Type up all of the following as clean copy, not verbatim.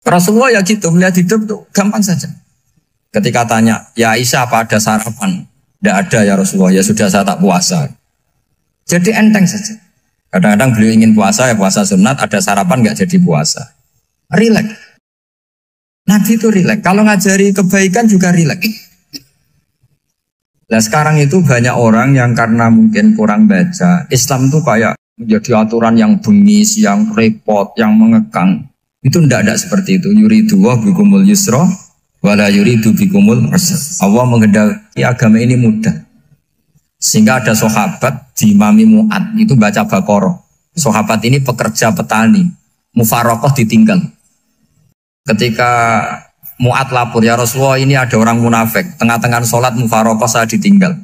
Rasulullah ya gitu, melihat hidup tuh gampang saja. Ketika tanya, ya Aisyah apa ada sarapan? Tidak ada ya Rasulullah, ya sudah saya tak puasa. Jadi enteng saja. Kadang-kadang beliau ingin puasa, ya puasa sunat, ada sarapan nggak jadi puasa. Rileks. Nabi itu rileks. Kalau ngajari kebaikan juga rileks. Nah sekarang itu banyak orang yang karena mungkin kurang baca, Islam tuh kayak menjadi aturan yang bengis, yang repot, yang mengekang. Itu tidak seperti itu. Yuridu wa bikumul yusra wala yuridu bikumul usra. Allah menghendaki agama ini mudah. Sehingga ada sahabat di Imami Mu'ad itu baca Baqarah. Sahabat ini pekerja petani, mufarokoh ditinggal. Ketika Mu'ad lapor, ya Rasulullah ini ada orang munafik, tengah-tengah sholat mufarokoh saya ditinggal.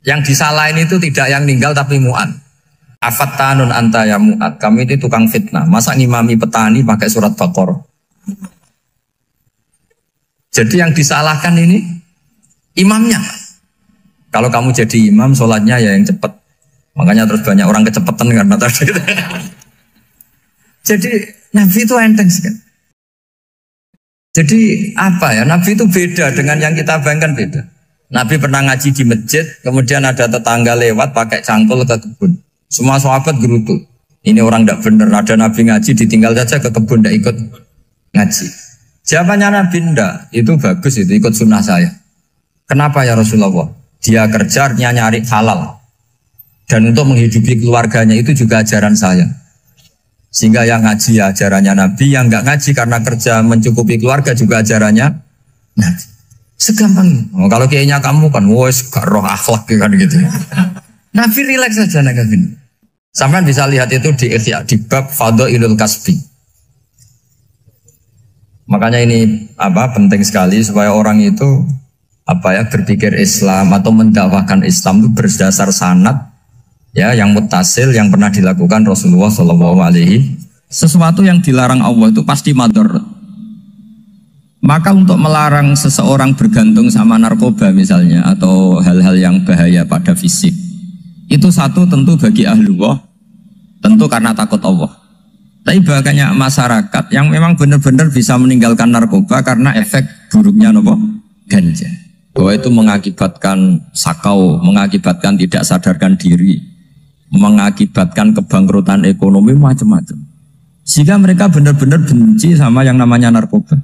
Yang disalahin itu tidak yang ninggal tapi Mu'ad. Afattanun anta ya Mu'ad, kami itu tukang fitnah. Masa ngimami petani pakai surat Baqarah? Jadi yang disalahkan ini imamnya. Kalau kamu jadi imam, sholatnya ya yang cepat. Makanya terus banyak orang kecepatan karena tadi. Jadi Nabi itu enteng sekali. Jadi apa ya, Nabi itu beda dengan yang kita bayangkan beda. Nabi pernah ngaji di masjid, kemudian ada tetangga lewat pakai cangkul ke kebun. Semua sahabat gerutu. Ini orang tidak benar, ada Nabi ngaji ditinggal saja ke kebun, tidak ikut ngaji. Jawabannya Nabi tidak, itu bagus, itu ikut sunnah saya. Kenapa ya Rasulullah? Dia kerjanya nyari halal. Dan untuk menghidupi keluarganya itu juga ajaran saya. Sehingga yang ngaji ya ajarannya Nabi, yang nggak ngaji karena kerja mencukupi keluarga juga ajarannya Nabi. Segampang. Oh, kalau kayaknya kamu kan, wes gak roh akhlak kan gitu. Nabi rileks saja Nabi. Sampai bisa lihat itu di Ihya, di bab Fadhailul Kasbi. Makanya ini penting sekali supaya orang itu berpikir Islam atau mendakwahkan Islam itu berdasar sanad. Ya, yang mutasil yang pernah dilakukan Rasulullah SAW. Sesuatu yang dilarang Allah itu pasti madharat. Maka untuk melarang seseorang bergantung sama narkoba misalnya atau hal-hal yang bahaya pada fisik, itu satu tentu bagi ahlullah, tentu karena takut Allah. Tapi banyak masyarakat yang memang benar-benar bisa meninggalkan narkoba karena efek buruknya ganja. Bahwa itu mengakibatkan sakau, mengakibatkan tidak sadarkan diri, mengakibatkan kebangkrutan ekonomi macam-macam. Sehingga mereka benar-benar benci sama yang namanya narkoba.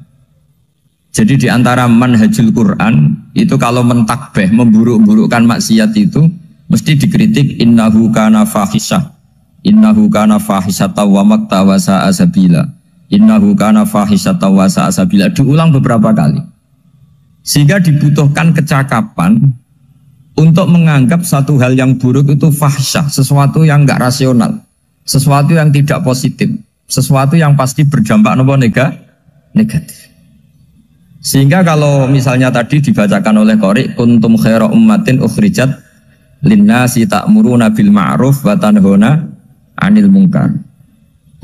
Jadi di antara manhajul Quran itu kalau mentakbih, memburuk-burukkan maksiat itu mesti dikritik innahu kana fahisyah. Innahu kana fahisyata wa maqta wa sa'a sabila. Innahu kana fahisyata wa sa'a sabila. Diulang beberapa kali. Sehingga dibutuhkan kecakapan untuk menganggap satu hal yang buruk itu fahsyah, sesuatu yang enggak rasional, sesuatu yang tidak positif, sesuatu yang pasti berdampak negatif. Sehingga kalau misalnya tadi dibacakan oleh Qori, kuntum khaira ummatin ukhrijat linnasi ta'muruna bil ma'ruf wa tanhauna 'anil munkar.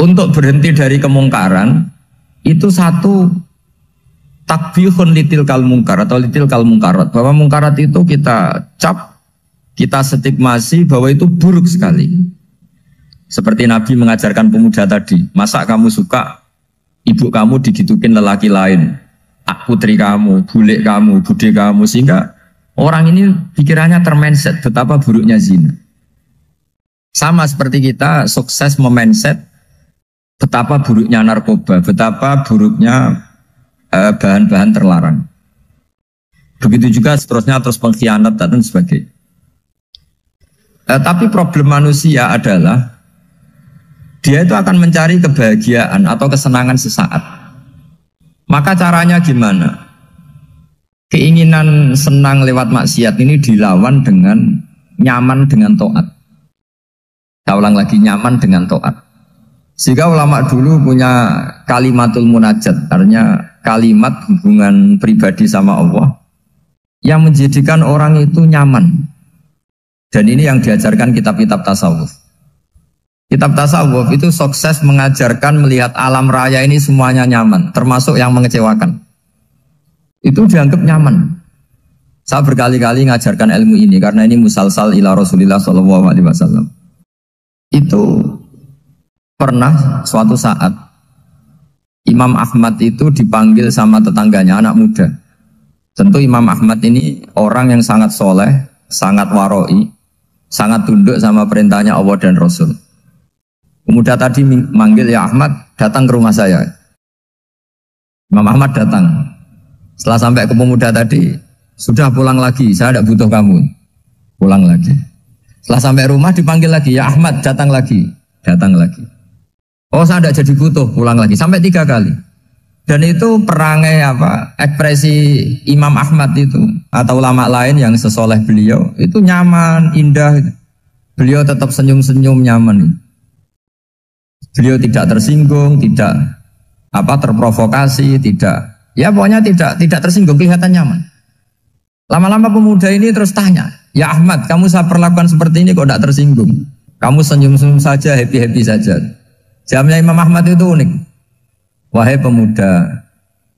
Untuk berhenti dari kemungkaran itu satu takbihun litil kal mungkar atau litil kal mungkarat, bahwa mungkarat itu kita cap, kita stigmasi bahwa itu buruk sekali. Seperti Nabi mengajarkan pemuda tadi, masa kamu suka ibu kamu digitukin lelaki lain, putri kamu, bule kamu, bude kamu, sehingga orang ini pikirannya termindset betapa buruknya zina. Sama seperti kita sukses memindset betapa buruknya narkoba, betapa buruknya bahan-bahan terlarang. Begitu juga seterusnya, terus pengkhianat dan sebagainya. Tapi problem manusia adalah dia itu akan mencari kebahagiaan atau kesenangan sesaat. Maka caranya gimana? Keinginan senang lewat maksiat ini dilawan dengan nyaman dengan taat. Saya ulang lagi, nyaman dengan taat. Sehingga ulama dulu punya kalimatul munajat, artinya kalimat hubungan pribadi sama Allah yang menjadikan orang itu nyaman. Dan ini yang diajarkan kitab-kitab tasawuf. Kitab tasawuf itu sukses mengajarkan melihat alam raya ini semuanya nyaman, termasuk yang mengecewakan. Itu dianggap nyaman. Saya berkali-kali mengajarkan ilmu ini karena ini musalsal ila Rasulillah SAW. Itu pernah suatu saat Imam Ahmad itu dipanggil sama tetangganya, anak muda. Tentu Imam Ahmad ini orang yang sangat soleh, sangat waroi, sangat tunduk sama perintahnya Allah dan Rasul. Pemuda tadi manggil, ya Ahmad, datang ke rumah saya. Imam Ahmad datang. Setelah sampai ke pemuda tadi, sudah pulang lagi, saya tidak butuh kamu. Pulang lagi. Setelah sampai rumah dipanggil lagi, ya Ahmad, datang lagi. Datang lagi. Oh, saya tidak jadi butuh, pulang lagi. Sampai 3 kali. Dan itu perangai ekspresi Imam Ahmad itu atau ulama lain yang sesoleh beliau itu nyaman, indah. Beliau tetap senyum-senyum nyaman. Beliau tidak tersinggung, tidak terprovokasi, ya pokoknya tidak tersinggung, kelihatan nyaman. Lama-lama pemuda ini terus tanya, ya Ahmad, kamu saya perlakukan seperti ini kok tidak tersinggung? Kamu senyum-senyum saja, happy-happy saja. Jawabnya Imam Ahmad itu unik. Wahai pemuda,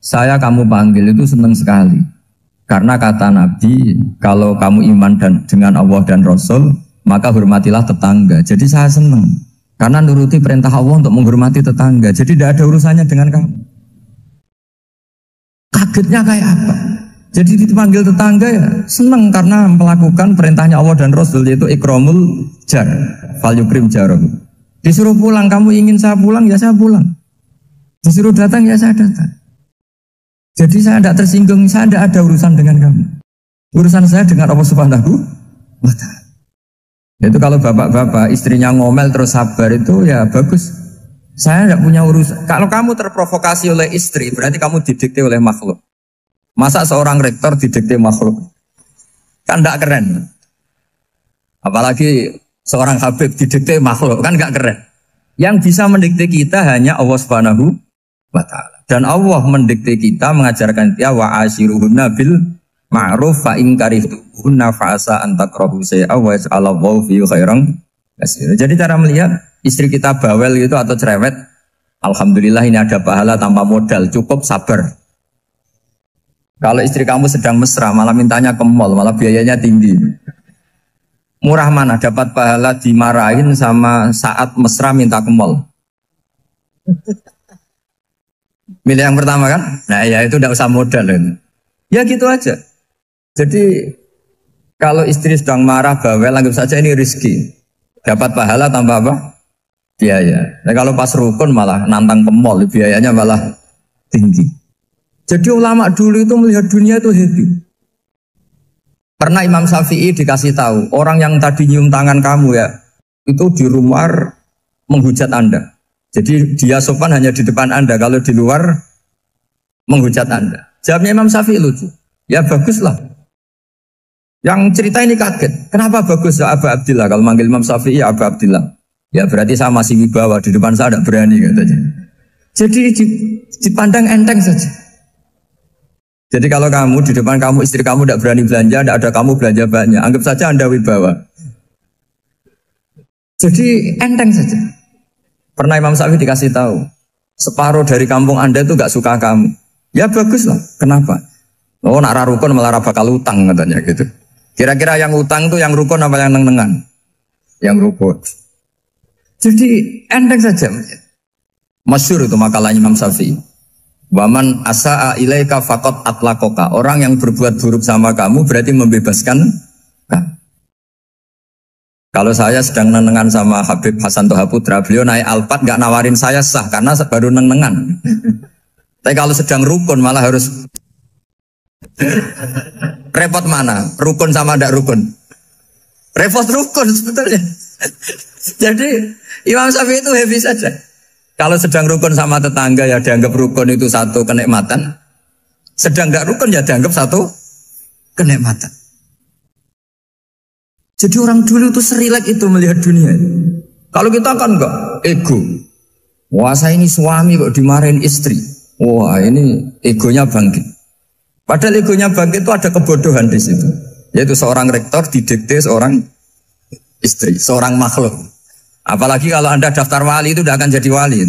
saya kamu panggil itu senang sekali. Karena kata Nabi, kalau kamu iman dengan Allah dan Rasul, maka hormatilah tetangga. Jadi saya senang. Karena nuruti perintah Allah untuk menghormati tetangga. Jadi tidak ada urusannya dengan kamu. Kagetnya kayak apa? Jadi dipanggil tetangga ya senang karena melakukan perintahnya Allah dan Rasul, yaitu ikramul jar, fal yukrim jarahu. Disuruh pulang, kamu ingin saya pulang, ya saya pulang. Disuruh datang, ya saya datang. Jadi saya tidak tersinggung, saya tidak ada urusan dengan kamu. Urusan saya dengan Allah Subhanahu wa ta'ala. Itu kalau bapak-bapak istrinya ngomel terus sabar itu ya bagus. Saya tidak punya urusan. Kalau kamu terprovokasi oleh istri, berarti kamu didikte oleh makhluk. Masa seorang rektor didikte makhluk? Kan tidak keren. Apalagi seorang Habib didikte makhluk, kan tidak keren. Yang bisa mendikte kita hanya Allah Subhanahu wa ta'ala. Dan Allah mendikte kita, mengajarkan dia wa ashiruhunna bil ma'ruf fa in karihtuhunna fa asa an takrahu shay'an wa yaj'alallahu fi khairan katsira. Jadi cara melihat istri kita bawel gitu atau cerewet, alhamdulillah ini ada pahala tanpa modal, cukup sabar. Kalau istri kamu sedang mesra malah mintanya ke mall, malah biayanya tinggi. Murah mana dapat pahala dimarahin sama saat mesra minta ke mall? Milih yang pertama kan? Nah ya itu tidak usah modal. Ya gitu aja. Jadi kalau istri sedang marah bawel, anggap saja ini rezeki. Dapat pahala tanpa apa? Biaya. Nah kalau pas rukun malah nantang ke mall, biayanya malah tinggi. Jadi ulama dulu itu melihat dunia itu happy. Pernah Imam Syafi'i dikasih tahu, orang yang tadi nyium tangan kamu ya, itu di rumah menghujat Anda. Jadi dia sopan hanya di depan Anda, kalau di luar menghujat Anda. Jawabnya Imam Syafi'i lucu. Ya baguslah. Yang cerita ini kaget. Kenapa bagus ya Aba Abdillah? Kalau manggil Imam Syafi'i ya Aba Abdillah. Ya berarti saya masih wibawa, di depan saya tidak berani katanya. Jadi dipandang enteng saja. Jadi kalau kamu di depan kamu istri kamu tidak berani belanja, tidak ada kamu belanja banyak, anggap saja Anda wibawa. Jadi enteng saja. Pernah Imam Syafi'i dikasih tahu, separuh dari kampung Anda itu gak suka kamu. Ya bagus lah. Kenapa? Oh nak rukun malah bakal utang katanya gitu. Kira-kira yang utang itu yang rukun apa yang neng-nengan? Yang rukun. Jadi enteng saja. Masyhur itu makalahnya Imam Syafi'i. Waman asa'a ilaika faqad atlaqaka. Orang yang berbuat buruk sama kamu berarti membebaskan kamu. Kalau saya sedang nenengan sama Habib Hasan Toha Putra, beliau naik Alphard gak nawarin saya sah karena baru nenengan. Tapi kalau sedang rukun malah harus repot mana? Rukun sama ndak rukun? Repot rukun sebetulnya. Jadi Imam Syafi'i itu happy saja. Kalau sedang rukun sama tetangga ya dianggap rukun itu satu kenikmatan. Sedang tidak rukun ya dianggap satu kenikmatan. Jadi orang dulu itu serilek itu melihat dunia. Kalau kita kan enggak, ego. Wah saya ini suami kok dimarahin istri. Wah ini egonya bangkit. Padahal egonya bangkit itu ada kebodohan di situ. Yaitu seorang rektor didikte seorang istri, seorang makhluk. Apalagi kalau Anda daftar wali itu tidak akan jadi wali.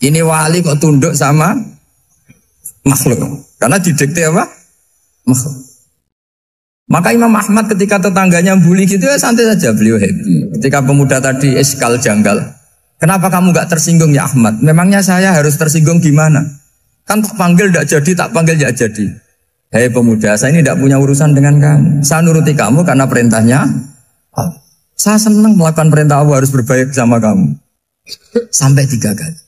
Ini wali kok tunduk sama makhluk. Karena didikte apa? Makhluk. Maka Imam Ahmad ketika tetangganya bully gitu ya santai saja, beliau happy. Ketika pemuda tadi eskal janggal, Kenapa kamu gak tersinggung ya Ahmad? Memangnya saya harus tersinggung gimana? Kan tak panggil tidak jadi, tak panggil tidak jadi. Hei pemuda, saya ini tidak punya urusan dengan kamu. Saya nuruti kamu karena perintahnya. Saya senang melakukan perintah Allah, harus berbaik sama kamu. Sampai 3 kali.